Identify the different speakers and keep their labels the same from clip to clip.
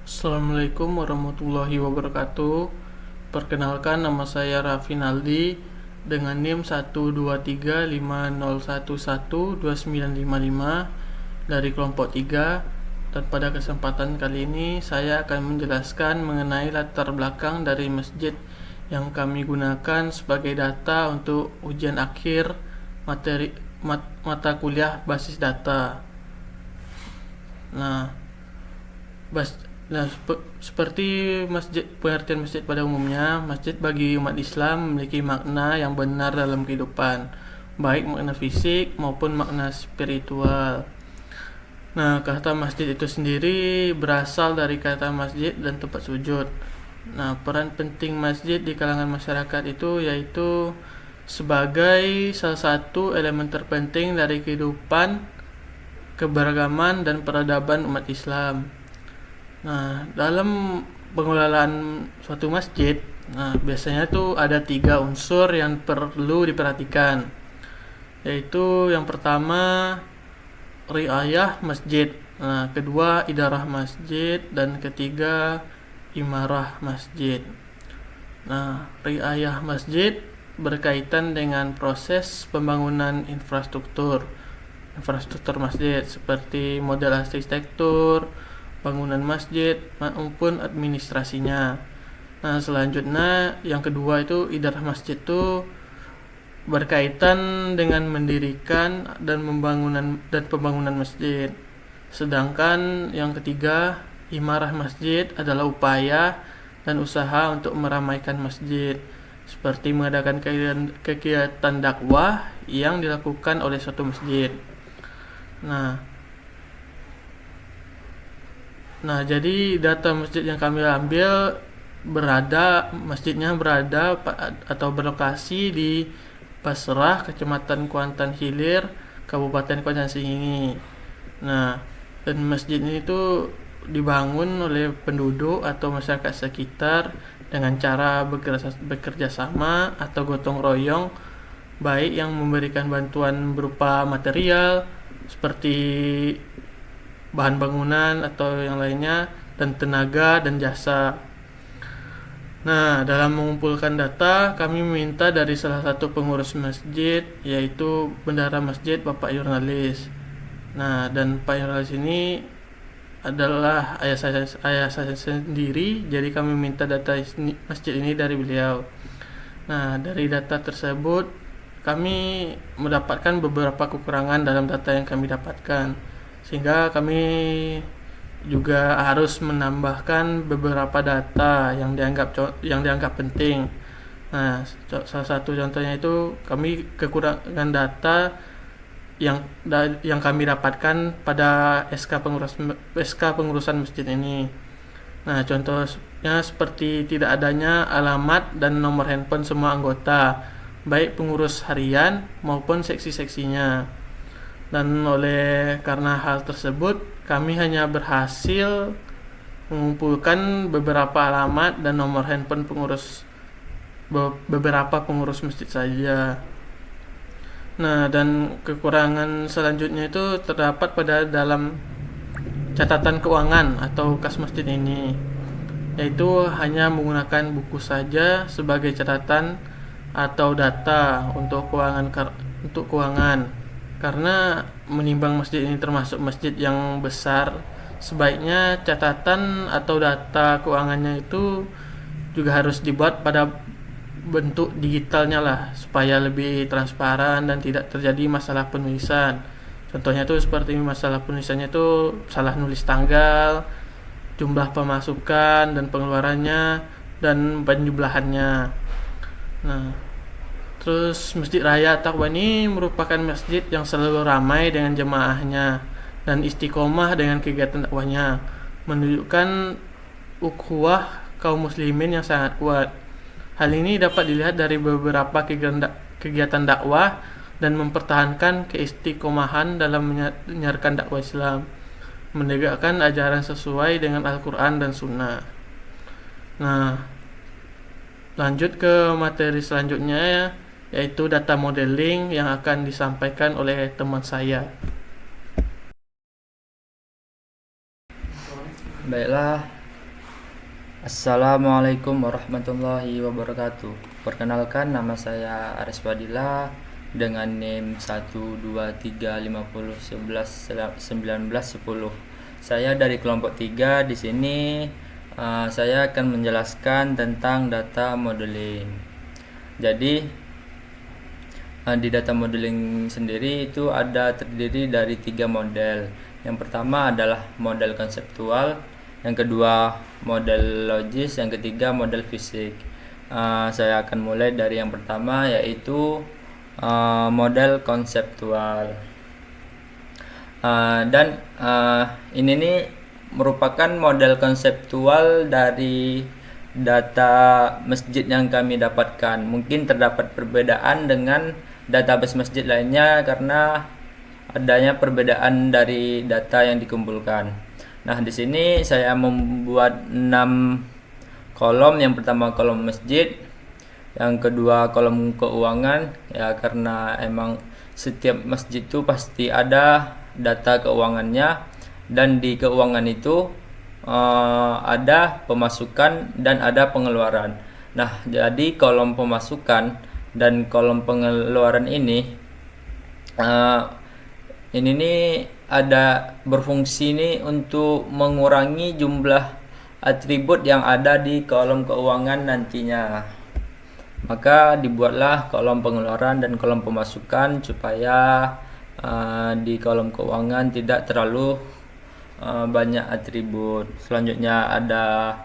Speaker 1: Assalamualaikum warahmatullahi wabarakatuh. Perkenalkan, nama saya Raffi Naldi dengan NIM 12350112955 dari kelompok 3. Dan pada kesempatan kali ini saya akan menjelaskan mengenai latar belakang dari masjid yang kami gunakan sebagai data untuk ujian akhir mata kuliah basis data. Nah, Bas, seperti pengertian masjid pada umumnya, masjid bagi umat Islam memiliki makna yang benar dalam kehidupan, baik makna fisik maupun makna spiritual. Nah, kata masjid itu sendiri berasal dari kata masjid dan tempat sujud. Nah, peran penting masjid di kalangan masyarakat itu yaitu sebagai salah satu elemen terpenting dari kehidupan, keberagaman, dan peradaban umat Islam. Nah, dalam pengelolaan suatu masjid, biasanya tuh ada 3 unsur yang perlu diperhatikan, yaitu yang pertama riayah masjid, kedua idarah masjid, dan ketiga imarah masjid. Nah, riayah masjid berkaitan dengan proses pembangunan infrastruktur masjid seperti model arsitektur, bangunan masjid maupun administrasinya. Nah, selanjutnya yang kedua itu idarah masjid itu berkaitan dengan mendirikan dan pembangunan masjid. Sedangkan yang ketiga, imarah masjid adalah upaya dan usaha untuk meramaikan masjid, seperti mengadakan kegiatan dakwah yang dilakukan oleh suatu masjid. Nah, jadi data masjid yang kami ambil masjidnya berada atau berlokasi di Pasrah, Kecamatan Kuantan Hilir, Kabupaten Kuantan Sengingi. Nah, dan masjid ini tuh dibangun oleh penduduk atau masyarakat sekitar dengan cara bekerja sama atau gotong royong, baik yang memberikan bantuan berupa material seperti bahan bangunan atau yang lainnya, dan tenaga dan jasa. Nah, dalam mengumpulkan data, kami meminta dari salah satu pengurus masjid, yaitu bendahara masjid Bapak Yurnalis. Nah, dan Pak Yurnalis ini adalah ayah saya sendiri, jadi kami minta data masjid ini dari beliau. Nah, dari data tersebut kami mendapatkan beberapa kekurangan dalam data yang kami dapatkan, sehingga kami juga harus menambahkan beberapa data yang dianggap penting. Nah, salah satu contohnya itu kami kekurangan data yang kami dapatkan pada SK pengurusan masjid ini. Nah, contohnya seperti tidak adanya alamat dan nomor handphone semua anggota, baik pengurus harian maupun seksi-seksinya. Dan karena hal tersebut, kami hanya berhasil mengumpulkan beberapa alamat dan nomor handphone beberapa pengurus masjid saja. Nah, dan kekurangan selanjutnya itu terdapat pada dalam catatan keuangan atau kas masjid ini, yaitu hanya menggunakan buku saja sebagai catatan atau data untuk keuangan. Karena menimbang masjid ini termasuk masjid yang besar, sebaiknya catatan atau data keuangannya itu juga harus dibuat pada bentuk digitalnya lah, supaya lebih transparan dan tidak terjadi masalah penulisan. Contohnya tuh seperti masalah penulisannya tuh salah nulis tanggal, jumlah pemasukan dan pengeluarannya, dan penjumlahannya. Nah, terus Masjid Raya Taqwa ini merupakan masjid yang selalu ramai dengan jemaahnya dan istiqomah dengan kegiatan dakwahnya, menunjukkan ukhuwah kaum muslimin yang sangat kuat. Hal ini dapat dilihat dari beberapa kegiatan dakwah dan mempertahankan keistiqomahan dalam menyiarkan dakwah Islam, menegakkan ajaran sesuai dengan Al-Quran dan Sunnah. Nah, lanjut ke materi selanjutnya, yaitu data modeling yang akan disampaikan oleh teman saya.
Speaker 2: Baiklah, Assalamualaikum warahmatullahi wabarakatuh. Perkenalkan, nama saya Aris Wadila dengan NIM 12350111910. Saya dari kelompok 3. Di sini saya akan menjelaskan tentang data modeling. Jadi di data modeling sendiri itu terdiri dari 3 model. Yang pertama adalah model konseptual, yang kedua model logis, yang ketiga model fisik. Saya akan mulai dari yang pertama, yaitu model konseptual. Dan ini nih merupakan model konseptual dari data masjid yang kami dapatkan. Mungkin terdapat perbedaan dengan database masjid lainnya karena adanya perbedaan dari data yang dikumpulkan. Nah, di sini saya membuat 6 kolom. Yang pertama kolom masjid, yang kedua kolom keuangan, ya karena emang setiap masjid itu pasti ada data keuangannya, dan di keuangan itu ada pemasukan dan ada pengeluaran. Nah, jadi kolom pemasukan dan kolom pengeluaran ini nih ada berfungsi nih untuk mengurangi jumlah atribut yang ada di kolom keuangan nantinya. Maka dibuatlah kolom pengeluaran dan kolom pemasukan supaya di kolom keuangan tidak terlalu banyak atribut. Selanjutnya ada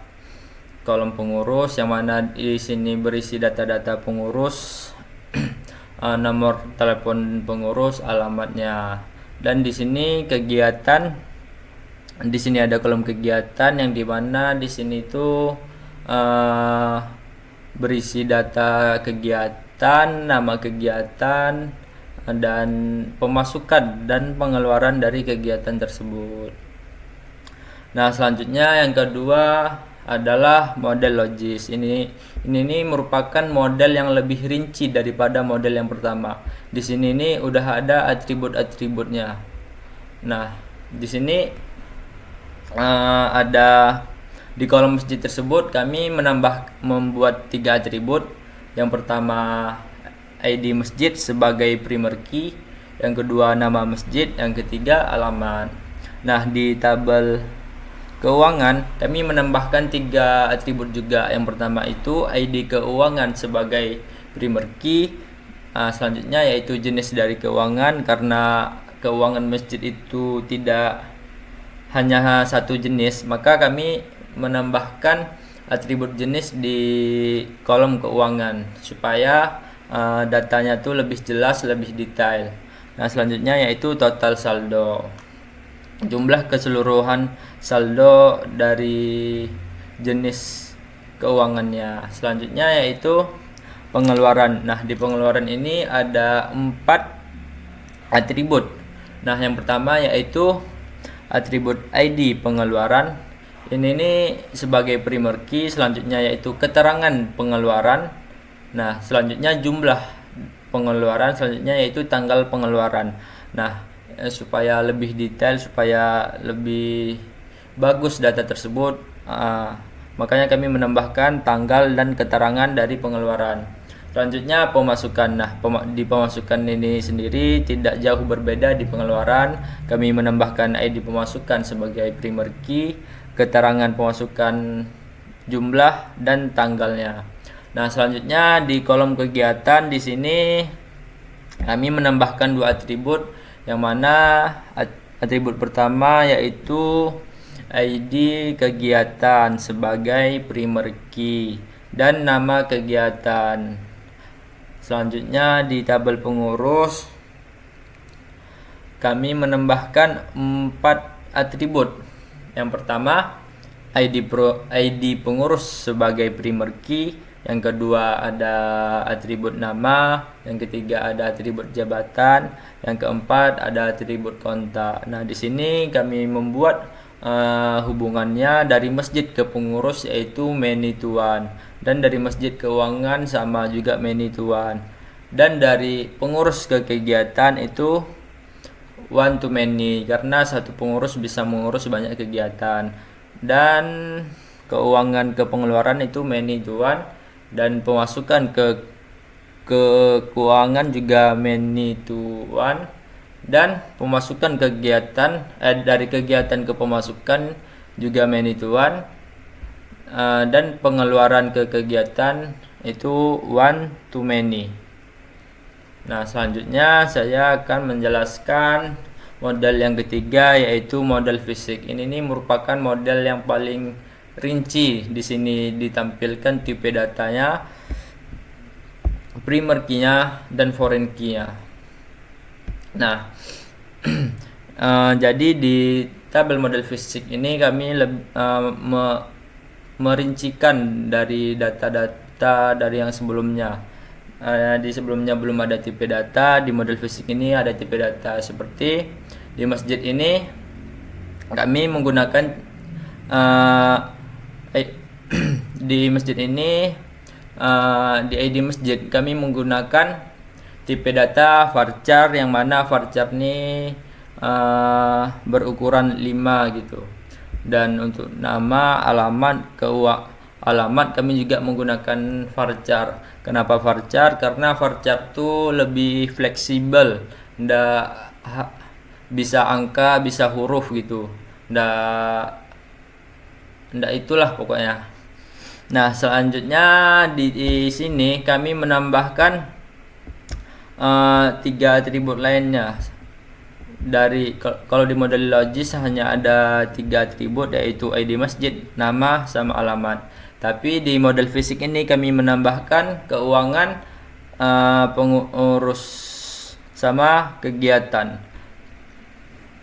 Speaker 2: kolom pengurus, yang mana di sini berisi data-data pengurus, nomor telepon pengurus, alamatnya. Dan di sini kegiatan, di sini ada kolom kegiatan yang dimana di sini itu berisi data kegiatan, nama kegiatan, dan pemasukan dan pengeluaran dari kegiatan tersebut. Nah, selanjutnya yang kedua adalah model logis. Ini merupakan model yang lebih rinci daripada model yang pertama. Di sini nih udah ada atribut-atributnya. Nah, di sini ada di kolom masjid tersebut kami membuat 3 atribut. Yang pertama ID masjid sebagai primary key, yang kedua nama masjid, yang ketiga alamat. Nah, di tabel keuangan kami menambahkan 3 atribut juga. Yang pertama itu ID keuangan sebagai primary key. Selanjutnya yaitu jenis dari keuangan, karena keuangan masjid itu tidak hanya satu jenis, maka kami menambahkan atribut jenis di kolom keuangan supaya datanya tuh lebih jelas, lebih detail. Nah, selanjutnya yaitu total saldo, jumlah keseluruhan saldo dari jenis keuangannya. Selanjutnya yaitu pengeluaran. Nah, di pengeluaran ini ada 4 atribut. Nah, yang pertama yaitu atribut ID pengeluaran. Ini nih sebagai primary key. Selanjutnya yaitu keterangan pengeluaran. Nah, selanjutnya jumlah pengeluaran. Selanjutnya yaitu tanggal pengeluaran. Nah, supaya lebih detail, supaya lebih bagus data tersebut, makanya kami menambahkan tanggal dan keterangan dari pengeluaran. Selanjutnya pemasukan. Nah, di pemasukan ini sendiri tidak jauh berbeda di pengeluaran. Kami menambahkan ID pemasukan sebagai primary key, keterangan pemasukan, jumlah, dan tanggalnya. Nah, selanjutnya di kolom kegiatan di sini kami menambahkan 2 atribut, yang mana atribut pertama yaitu ID kegiatan sebagai primary key dan nama kegiatan. Selanjutnya di tabel pengurus kami menambahkan 4 atribut. Yang pertama ID pengurus sebagai primary key, yang kedua ada atribut nama, yang ketiga ada atribut jabatan, yang keempat ada atribut kontak. Nah, di sini kami membuat hubungannya dari masjid ke pengurus yaitu many to one, dan dari masjid keuangan sama juga many to one, dan dari pengurus ke kegiatan itu one to many, karena satu pengurus bisa mengurus banyak kegiatan. Dan keuangan ke pengeluaran itu many to one, dan pemasukan ke keuangan juga many to one, dan pemasukan kegiatan dari kegiatan ke pemasukan juga many to one, dan pengeluaran ke kegiatan itu one to many. Nah, selanjutnya saya akan menjelaskan model yang ketiga, yaitu model fisik. Ini merupakan model yang paling rinci. Di sini ditampilkan tipe datanya, primer key-nya, dan foreign key-nya. Nah, jadi di tabel model fisik ini kami merincikan dari data-data dari yang sebelumnya. Di sebelumnya belum ada tipe data, di model fisik ini ada tipe data. Seperti di masjid ini kami menggunakan di masjid ini di ID masjid kami menggunakan tipe data varchar, yang mana varchar ini berukuran 5 gitu. Dan untuk nama, alamat kami juga menggunakan varchar. Kenapa varchar? Karena varchar itu lebih fleksibel, bisa angka, bisa huruf gitu. Ndak itulah pokoknya. Nah, selanjutnya di sini kami menambahkan 3 atribut lainnya. Kalau di model logis hanya ada 3 atribut, yaitu ID masjid, nama, sama alamat. Tapi di model fisik ini kami menambahkan keuangan, pengurus, sama kegiatan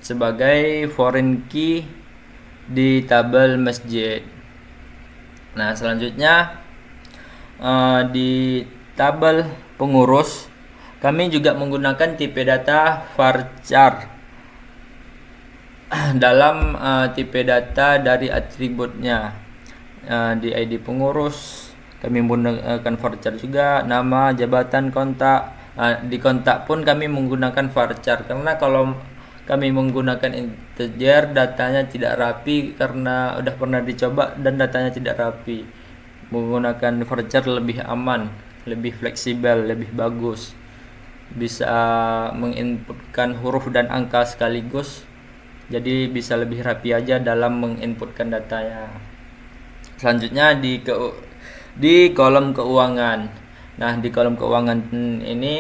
Speaker 2: sebagai foreign key di tabel masjid. Nah, selanjutnya di tabel pengurus kami juga menggunakan tipe data varchar dalam tipe data dari atributnya. Di ID pengurus kami menggunakan varchar juga, nama, jabatan, kontak. Di kontak pun kami menggunakan varchar, karena kalau kami menggunakan integer datanya tidak rapi, karena udah pernah dicoba dan datanya tidak rapi. Menggunakan varchar lebih aman, lebih fleksibel, lebih bagus, bisa menginputkan huruf dan angka sekaligus, jadi bisa lebih rapi aja dalam menginputkan datanya. Selanjutnya di kolom keuangan. Nah, di kolom keuangan ini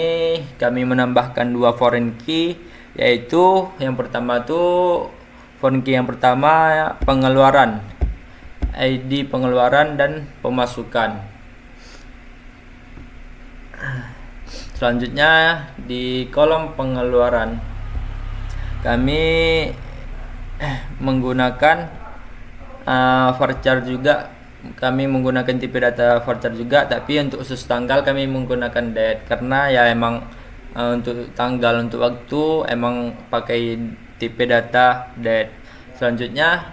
Speaker 2: kami menambahkan 2 foreign key, yaitu yang pertama tuh foreign key yang pertama pengeluaran, ID pengeluaran dan pemasukan. Selanjutnya di kolom pengeluaran kami menggunakan varchar juga. Kami menggunakan tipe data varchar juga, tapi untuk khusus tanggal kami menggunakan date, karena ya emang untuk tanggal, untuk waktu emang pakai tipe data date. Selanjutnya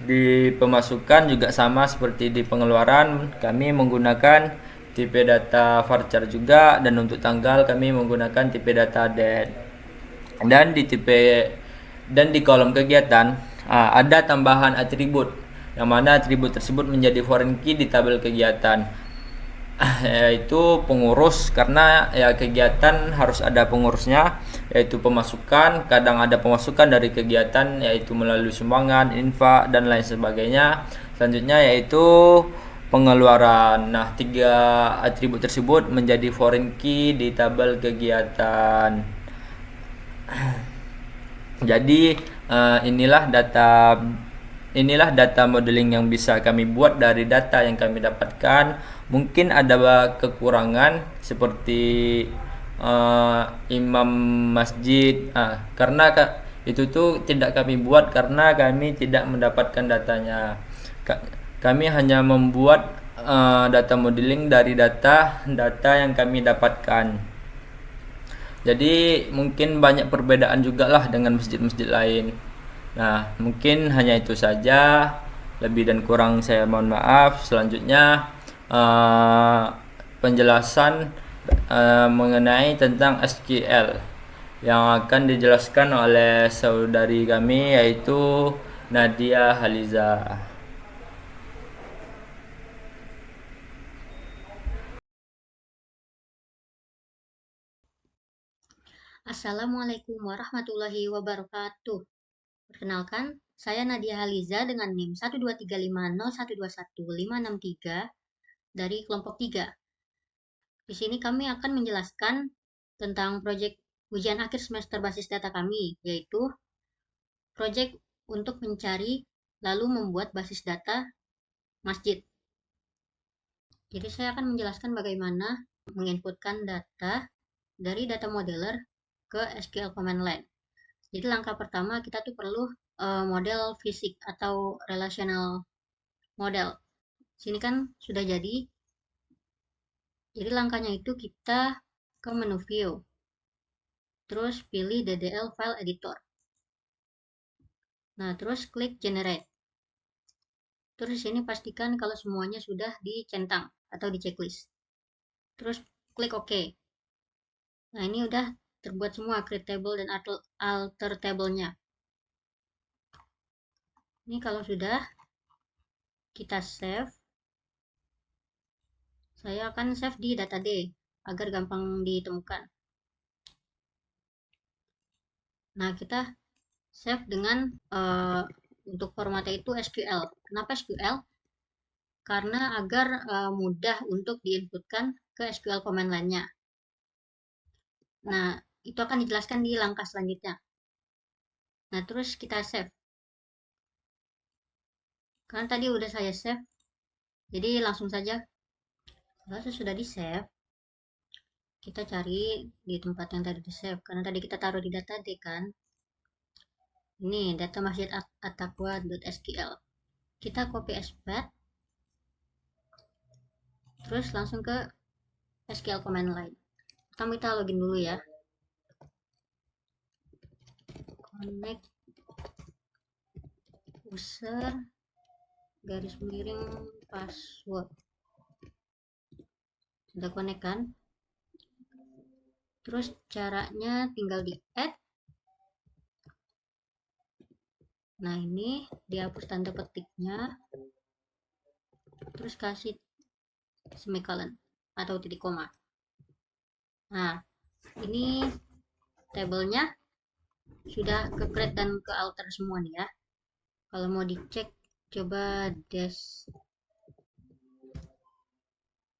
Speaker 2: di pemasukan juga sama seperti di pengeluaran, kami menggunakan tipe data varchar juga, dan untuk tanggal kami menggunakan tipe data date. Dan di kolom kegiatan ada tambahan atribut, yang mana atribut tersebut menjadi foreign key di tabel kegiatan, yaitu pengurus, karena ya kegiatan harus ada pengurusnya, yaitu pemasukan. Kadang ada pemasukan dari kegiatan, yaitu melalui sumbangan, infak, dan lain sebagainya. Selanjutnya yaitu pengeluaran. Nah, 3 atribut tersebut menjadi foreign key di tabel kegiatan. Jadi inilah data modeling yang bisa kami buat dari data yang kami dapatkan. Mungkin ada kekurangan seperti imam masjid, karena itu tuh tidak kami buat karena kami tidak mendapatkan datanya. Kami hanya membuat data modeling dari data yang kami dapatkan. Jadi mungkin banyak perbedaan juga lah dengan masjid-masjid lain. Nah, mungkin hanya itu saja. Lebih dan kurang saya mohon maaf. Selanjutnya penjelasan mengenai tentang SQL yang akan dijelaskan oleh saudari kami, yaitu Nadia Haliza.
Speaker 3: Assalamualaikum warahmatullahi wabarakatuh. Perkenalkan, saya Nadia Haliza dengan NIM 12350121563 dari kelompok 3. Di sini kami akan menjelaskan tentang proyek ujian akhir semester basis data kami, yaitu proyek untuk mencari lalu membuat basis data masjid. Jadi saya akan menjelaskan bagaimana menginputkan data dari data modeler ke SQL command line. Jadi langkah pertama kita tuh perlu model fisik atau relational model. Sini kan sudah jadi. Jadi langkahnya itu kita ke menu view. Terus pilih DDL file editor. Nah, terus klik generate. Terus di sini pastikan kalau semuanya sudah dicentang atau di checklist. Terus klik OK. Nah, ini udah terbuat semua create table dan alter table-nya. Ini kalau sudah kita save, saya akan save di data D agar gampang ditemukan. Nah, kita save dengan untuk formatnya itu SQL. Kenapa SQL? Karena agar mudah untuk diinputkan ke SQL command line-nya. Nah, itu akan dijelaskan di langkah selanjutnya. Nah, terus kita save. Karena tadi udah saya save, jadi langsung saja. Kalau sudah di save, kita cari di tempat yang tadi di save. Karena tadi kita taruh di data D kan. Ini data masjid at-taqwa.sql. Kita copy as path, terus langsung ke SQL command line. Pertama kita login dulu ya. Connect user garis miring password. Sudah connect kan? Terus caranya tinggal di add. Nah, ini dihapus tanda petiknya. Terus kasih semicolon atau titik koma. Nah, ini tabelnya sudah ke create dan ke alter semua nih ya. Kalau mau dicek, coba dash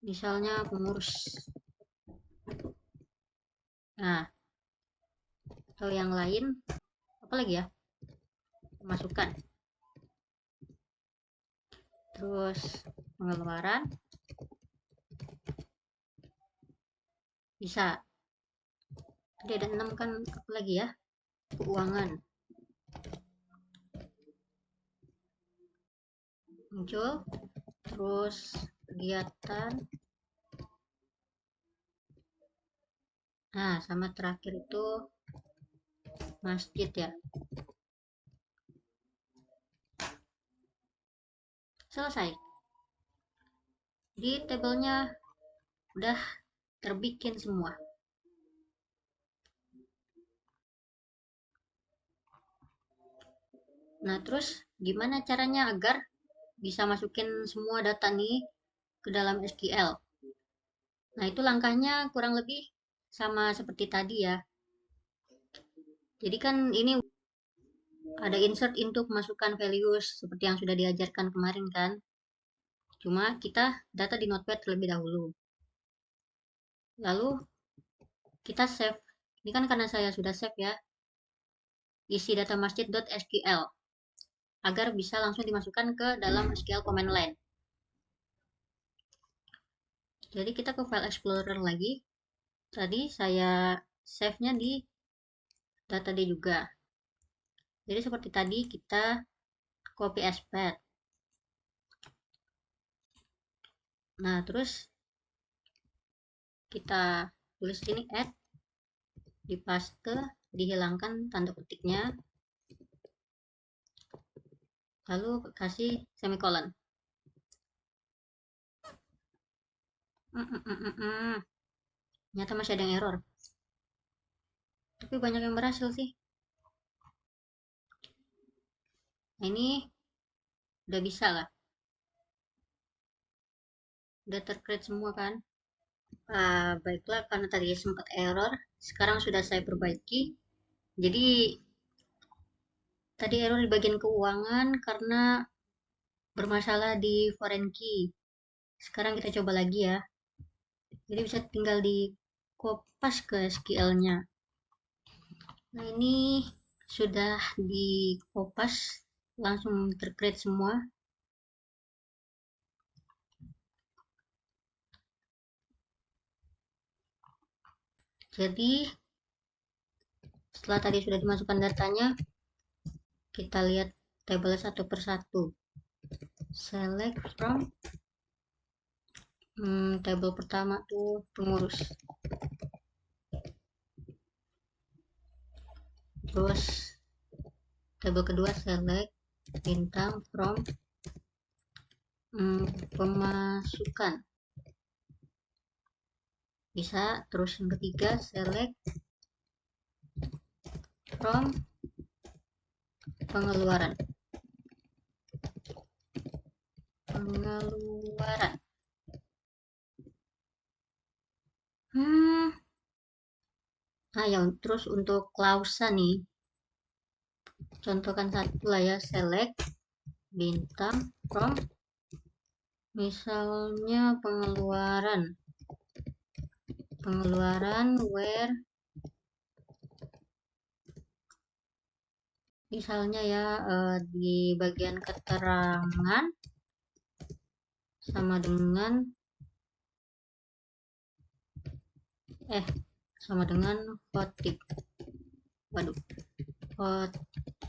Speaker 3: misalnya pengurus. Nah, atau yang lain, apa lagi ya? Masukkan. Terus pengeluaran bisa. Tadi ada 6 kan, apa lagi ya? Keuangan. Muncul. Terus kegiatan. Nah, sama terakhir itu masjid ya. Selesai. Di tabelnya udah terbikin semua. Nah, terus gimana caranya agar bisa masukin semua data nih ke dalam SQL? Nah, itu langkahnya kurang lebih sama seperti tadi ya. Jadi kan ini ada insert untuk masukkan values seperti yang sudah diajarkan kemarin kan. Cuma kita data di Notepad terlebih dahulu. Lalu kita save. Ini kan karena saya sudah save ya. Isi data masjid.sql agar bisa langsung dimasukkan ke dalam SQL command line. Jadi kita ke file explorer lagi. Tadi saya save-nya di data D juga. Jadi seperti tadi kita copy as path. Nah, terus kita tulis sini add, dipaste, dihilangkan tanda petiknya, lalu kasih semicolon. Ternyata masih ada yang error. Tapi banyak yang berhasil sih. Nah, ini udah bisa lah. Udah tercreate semua kan. Baiklah, karena tadi sempat error, sekarang sudah saya perbaiki. Jadi, tadi error di bagian keuangan karena bermasalah di foreign key. Sekarang kita coba lagi ya. Jadi bisa tinggal di kopas ke SQL-nya. Nah, ini sudah di kopas, langsung tercreate semua. Jadi, setelah tadi sudah dimasukkan datanya, kita lihat tabel satu persatu. Select from tabel pertama tuh pengurus. Terus tabel kedua select bintang from pemasukan. Bisa. Terus yang ketiga select from pengeluaran. Nah ya, terus untuk klausa nih, contohkan satu lah ya, select bintang from misalnya pengeluaran where misalnya ya di bagian keterangan sama dengan hot tip. Waduh, hot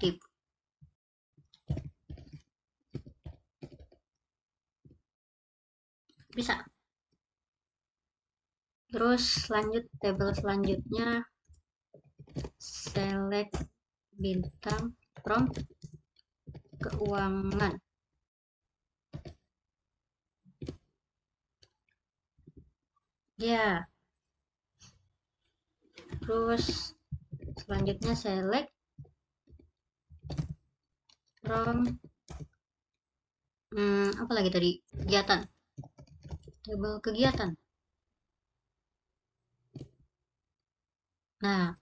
Speaker 3: tip. Bisa. Terus lanjut tabel selanjutnya, select bintang from keuangan. Ya. Terus selanjutnya select from apa lagi tadi? Kegiatan. Tabel kegiatan. Nah,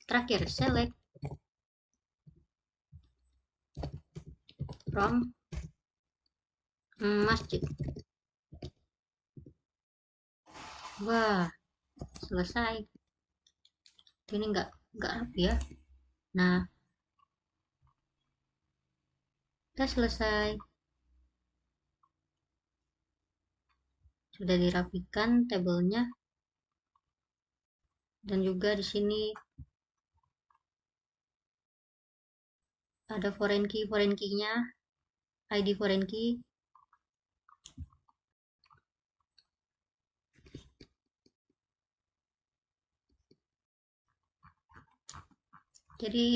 Speaker 3: terakhir select from masjid. Wah, selesai. Ini nggak rapi ya. Nah, kita selesai. Sudah dirapikan tabelnya. Dan juga di sini ada foreign key-nya, ID foreign key. Jadi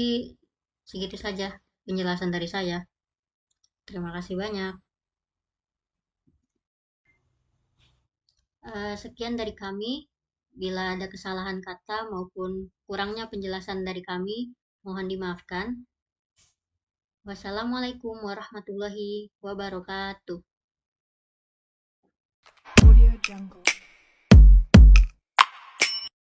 Speaker 3: segitu saja penjelasan dari saya. Terima kasih banyak. Sekian dari kami. Bila ada kesalahan kata maupun kurangnya penjelasan dari kami, mohon dimaafkan. Wassalamualaikum warahmatullahi wabarakatuh.
Speaker 4: Audio Jungle.